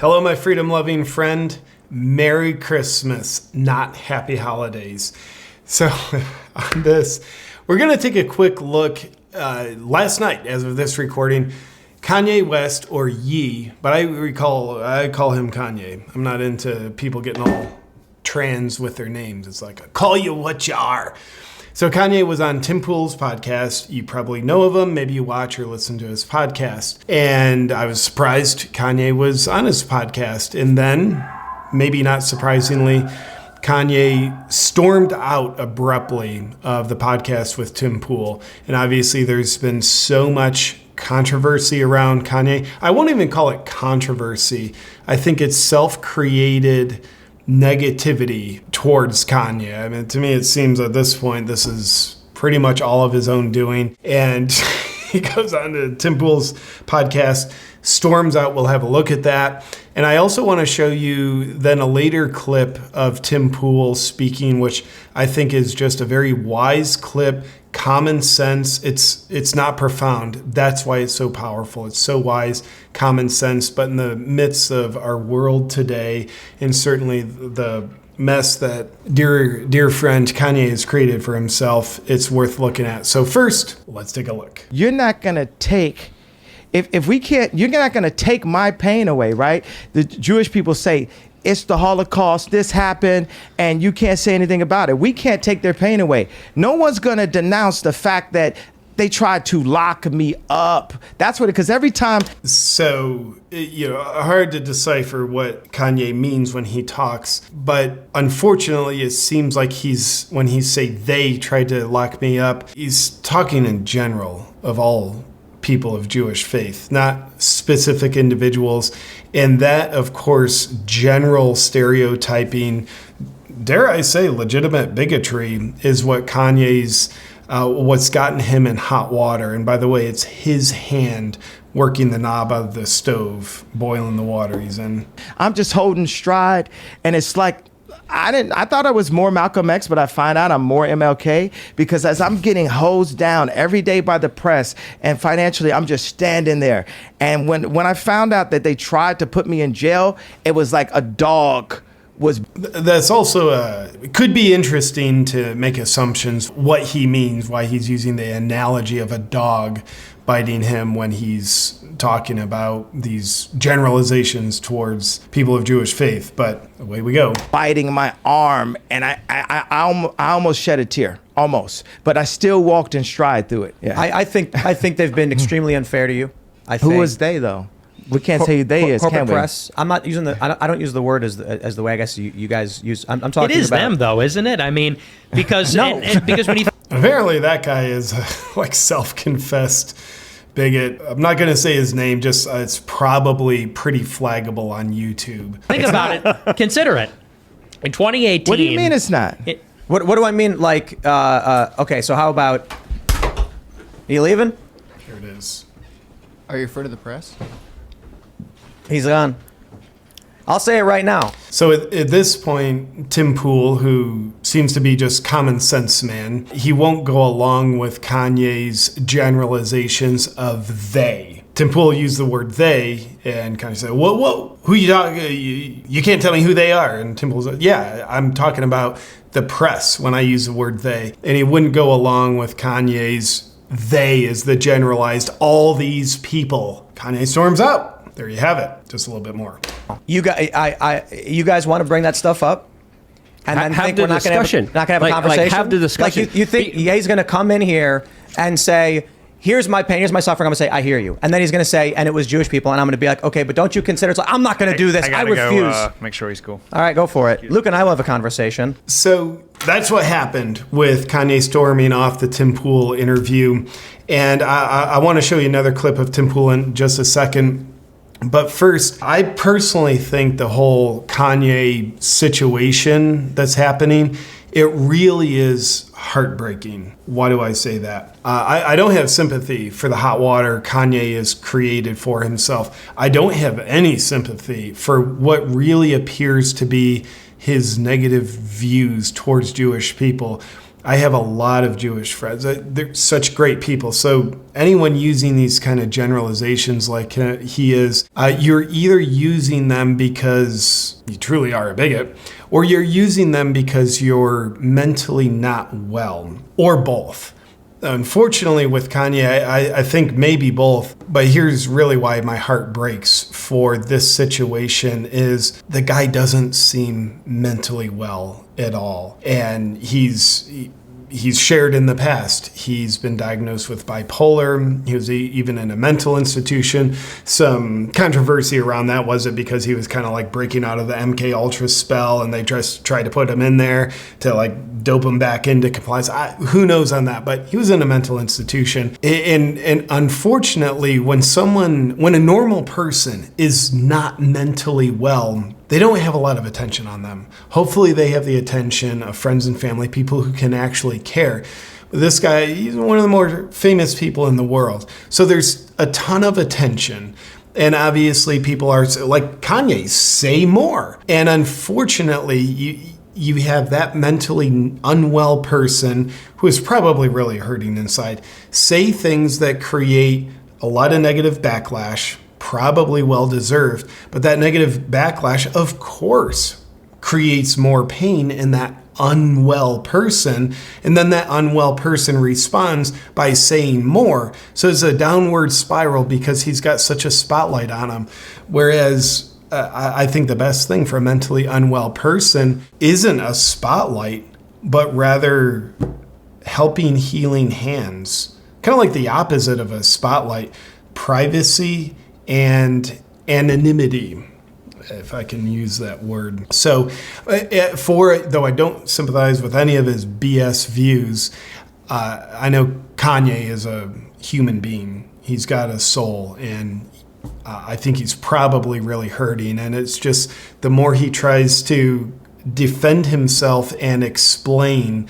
Hello, my freedom-loving friend. Merry Christmas, not Happy Holidays. So on this, we're going to take a quick look. Last night, as of this recording, Kanye West, or Ye, but I call him Kanye. I'm not into people getting all trans with their names. It's like, I call you what you are. So Kanye was on Tim Pool's podcast. You probably know of him. Maybe you watch or listen to his podcast. And I was surprised Kanye was on his podcast. And then, maybe not surprisingly, Kanye stormed out abruptly of the podcast with Tim Pool. And obviously there's been so much controversy around Kanye. I won't even call it controversy. I think it's self-created negativity towards Kanye. I mean, to me, it seems at this point, this is pretty much all of his own doing. And he goes on to Tim Pool's podcast, storms out. We'll have a look at that. And I also want to show you then a later clip of Tim Pool speaking, which I think is just a very wise clip, common sense. It's not profound. That's why it's so powerful. It's so wise, common sense. But in the midst of our world today, and certainly the mess that dear friend Kanye has created for himself, it's worth looking at. So first, let's take a look. You're not going to take... If we can't, you're not going to take my pain away, right? The Jewish people say, it's the Holocaust, this happened, and you can't say anything about it. We can't take their pain away. No one's going to denounce the fact that they tried to lock me up. That's what, because every time. So, hard to decipher what Kanye means when he talks. But unfortunately, it seems like when he say they tried to lock me up, he's talking in general of all people of Jewish faith, not specific individuals. And that, of course, general stereotyping, dare I say legitimate bigotry, is what Kanye's, what's gotten him in hot water. And by the way, it's his hand working the knob of the stove, boiling the water he's in. I'm just holding stride, and it's like, I thought I was more Malcolm X, but I find out I'm more MLK, because as I'm getting hosed down every day by the press and financially, I'm just standing there. And when I found out that they tried to put me in jail, it was like a dog was. That's also it could be interesting to make assumptions what he means, why he's using the analogy of a dog biting him when he's talking about these generalizations towards people of Jewish faith. But away we go. Biting my arm, and I almost shed a tear, almost. But I still walked in stride through it. Yeah. I think they've been extremely unfair to you. Who is they, though? We can't say who they is, can we? Press. I'm not using I don't use the word as the way I guess you guys use. I'm talking about. It is them, though, isn't it? I mean, because no. because when you apparently that guy is like self-confessed bigot. I'm not going to say his name, just it's probably pretty flaggable on YouTube. Think about it. Consider it. In 2018. What do you mean it's not? What do I mean? Like, okay, so how about, are you leaving? Here it is. Are you afraid of the press? He's gone. I'll say it right now. So at this point, Tim Pool, who seems to be just common sense man, he won't go along with Kanye's generalizations of they. Tim Pool used the word they and kind of said, whoa, who you talking? You can't tell me who they are. And Tim Pool said, yeah, I'm talking about the press when I use the word they. And he wouldn't go along with Kanye's they as the generalized all these people. Kanye storms out. There you have it. Just a little bit more. You guys want to bring that stuff up, and then have think the we're not going to have a conversation. Like have the discussion. Like you think he's going to come in here and say, "Here's my pain, here's my suffering." I'm going to say, "I hear you," and then he's going to say, "And it was Jewish people," and I'm going to be like, "Okay, but don't you consider?" It's like, I'm not going to do this. I refuse. Go, make sure he's cool. All right, go for it. Luke and I will have a conversation. So that's what happened with Kanye storming off the Tim Pool interview, and I want to show you another clip of Tim Pool in just a second. But first, I personally think the whole Kanye situation that's happening, it really is heartbreaking. Why do I say that? I don't have sympathy for the hot water Kanye has created for himself. I don't have any sympathy for what really appears to be his negative views towards Jewish people. I have a lot of Jewish friends. They're such great people. So anyone using these kind of generalizations like he is, you're either using them because you truly are a bigot, or you're using them because you're mentally not well, or both. Unfortunately, with Kanye, I think maybe both, but here's really why my heart breaks for this situation is the guy doesn't seem mentally well at all. And he's shared in the past. He's been diagnosed with bipolar. He was even in a mental institution. Some controversy around that. Was it because he was kind of like breaking out of the MK Ultra spell and they just tried to put him in there to like dope him back into compliance? Who knows on that? But he was in a mental institution. And unfortunately, when a normal person is not mentally well, they don't have a lot of attention on them. Hopefully they have the attention of friends and family, people who can actually care. But this guy, he's one of the more famous people in the world. So there's a ton of attention. And obviously people are like, Kanye, say more. And unfortunately, you have that mentally unwell person who is probably really hurting inside, say things that create a lot of negative backlash, probably well-deserved, but that negative backlash, of course, creates more pain in that unwell person, and then that unwell person responds by saying more. So it's a downward spiral because he's got such a spotlight on him. Whereas I think the best thing for a mentally unwell person isn't a spotlight, but rather helping healing hands. Kind of like the opposite of a spotlight, privacy and anonymity, if I can use that word. So though I don't sympathize with any of his BS views, I know Kanye is a human being. He's got a soul, and I think he's probably really hurting. And it's just the more he tries to defend himself and explain,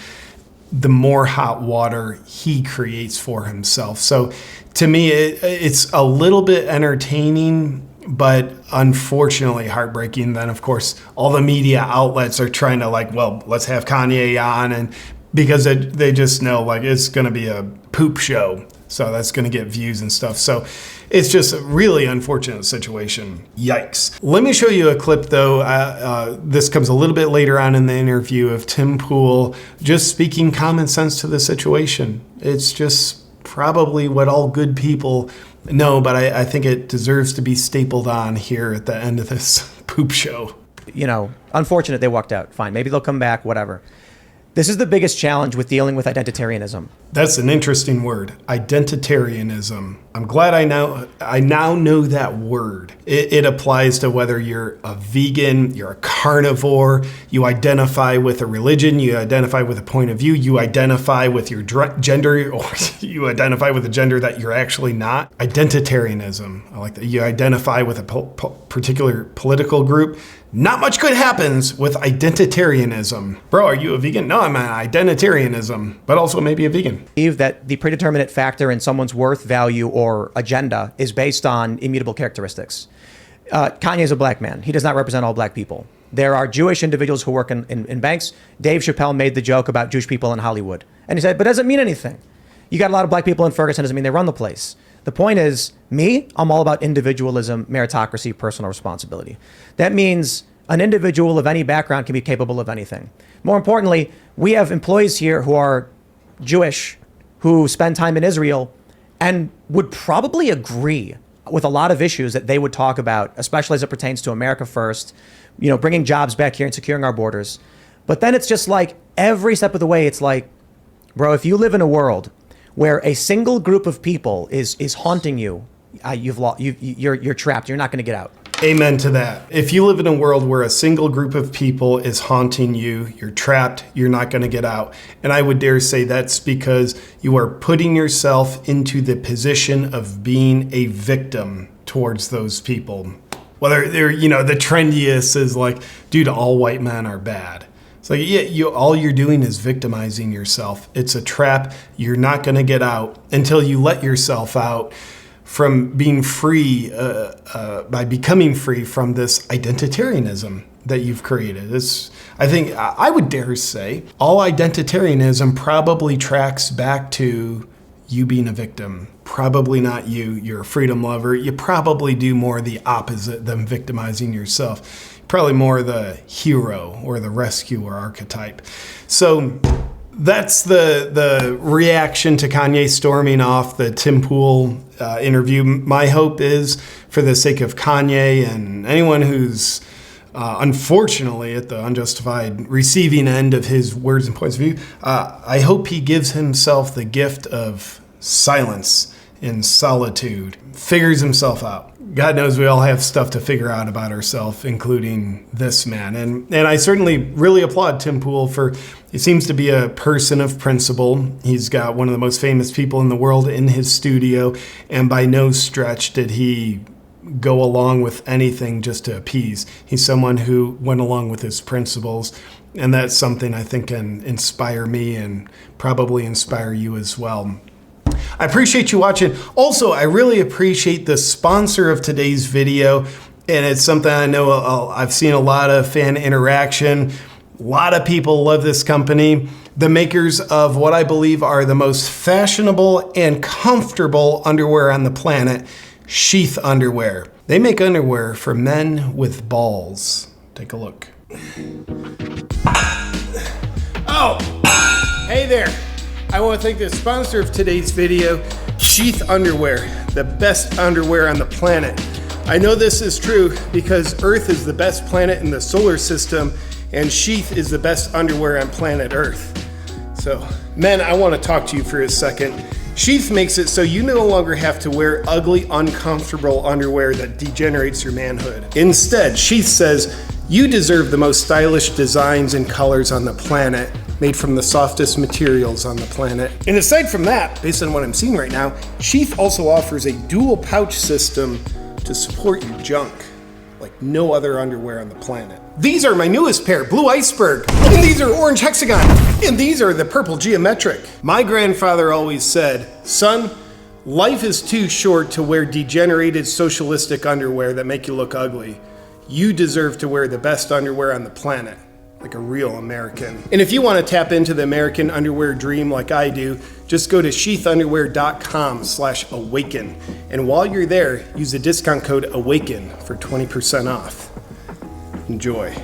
the more hot water he creates for himself. So to me, it's a little bit entertaining, but unfortunately heartbreaking. Then, of course, all the media outlets are trying to let's have Kanye on, and because they just know it's going to be a poop show. So that's going to get views and stuff. So it's just a really unfortunate situation. Yikes. Let me show you a clip, though. This comes a little bit later on in the interview of Tim Pool just speaking common sense to the situation. It's just probably what all good people know, but I think it deserves to be stapled on here at the end of this poop show. Unfortunate they walked out. Fine. Maybe they'll come back, whatever. This is the biggest challenge with dealing with identitarianism. That's an interesting word, identitarianism. I'm glad I now know that word. It applies to whether you're a vegan, you're a carnivore, you identify with a religion, you identify with a point of view, you identify with your gender, or you identify with a gender that you're actually not. Identitarianism, I like that. You identify with a particular political group. Not much good happens with identitarianism. Bro, are you a vegan? No, I'm an identitarianism, but also maybe a vegan. That the predeterminate factor in someone's worth, value, or agenda is based on immutable characteristics. Kanye is a black man. He does not represent all black people. There are Jewish individuals who work in banks. Dave Chappelle made the joke about Jewish people in Hollywood. And he said, but it doesn't mean anything. You got a lot of black people in Ferguson, doesn't mean they run the place. The point is, I'm all about individualism, meritocracy, personal responsibility. That means an individual of any background can be capable of anything. More importantly, we have employees here who are Jewish, who spend time in Israel, and would probably agree with a lot of issues that they would talk about, especially as it pertains to America first, bringing jobs back here and securing our borders. But then it's just like every step of the way, it's like, bro, if you live in a world where a single group of people is haunting you, you're trapped. You're not going to get out. Amen to that. If you live in a world where a single group of people is haunting you, you're trapped, you're not going to get out. And I would dare say that's because you are putting yourself into the position of being a victim towards those people. Whether they're, the trendiest is like, dude, all white men are bad. It's like, all you're doing is victimizing yourself. It's a trap. You're not going to get out until you let yourself out. from being free, by becoming free from this identitarianism that you've created. I think I would dare say all identitarianism probably tracks back to you being a victim. Probably not you. You're a freedom lover. You probably do more the opposite than victimizing yourself. Probably more the hero or the rescuer archetype. So that's the reaction to Kanye storming off the Tim Pool interview. My hope is, for the sake of Kanye and anyone who's unfortunately at the unjustified receiving end of his words and points of view, I hope he gives himself the gift of silence in solitude, figures himself out. God knows we all have stuff to figure out about ourselves, including this man. And I certainly really applaud Tim Pool he seems to be a person of principle. He's got one of the most famous people in the world in his studio, and by no stretch did he go along with anything just to appease. He's someone who went along with his principles, and that's something I think can inspire me and probably inspire you as well. I appreciate you watching. Also, I really appreciate the sponsor of today's video, and it's something I know I've seen a lot of fan interaction. A lot of people love this company. The makers of what I believe are the most fashionable and comfortable underwear on the planet, Sheath Underwear. They make underwear for men with balls. Take a look. Oh, hey there. I want to thank the sponsor of today's video, Sheath Underwear, the best underwear on the planet. I know this is true because Earth is the best planet in the solar system, and Sheath is the best underwear on planet Earth. So, men, I want to talk to you for a second. Sheath makes it so you no longer have to wear ugly, uncomfortable underwear that degenerates your manhood. Instead, Sheath says you deserve the most stylish designs and colors on the planet, made from the softest materials on the planet. And aside from that, based on what I'm seeing right now, Sheath also offers a dual pouch system to support your junk, like no other underwear on the planet. These are my newest pair, Blue Iceberg, and these are Orange Hexagon, and these are the Purple Geometric. My grandfather always said, son, life is too short to wear degenerated socialistic underwear that make you look ugly. You deserve to wear the best underwear on the planet, like a real American. And if you want to tap into the American underwear dream like I do, just go to sheathunderwear.com/awaken. And while you're there, use the discount code AWAKEN for 20% off. Enjoy.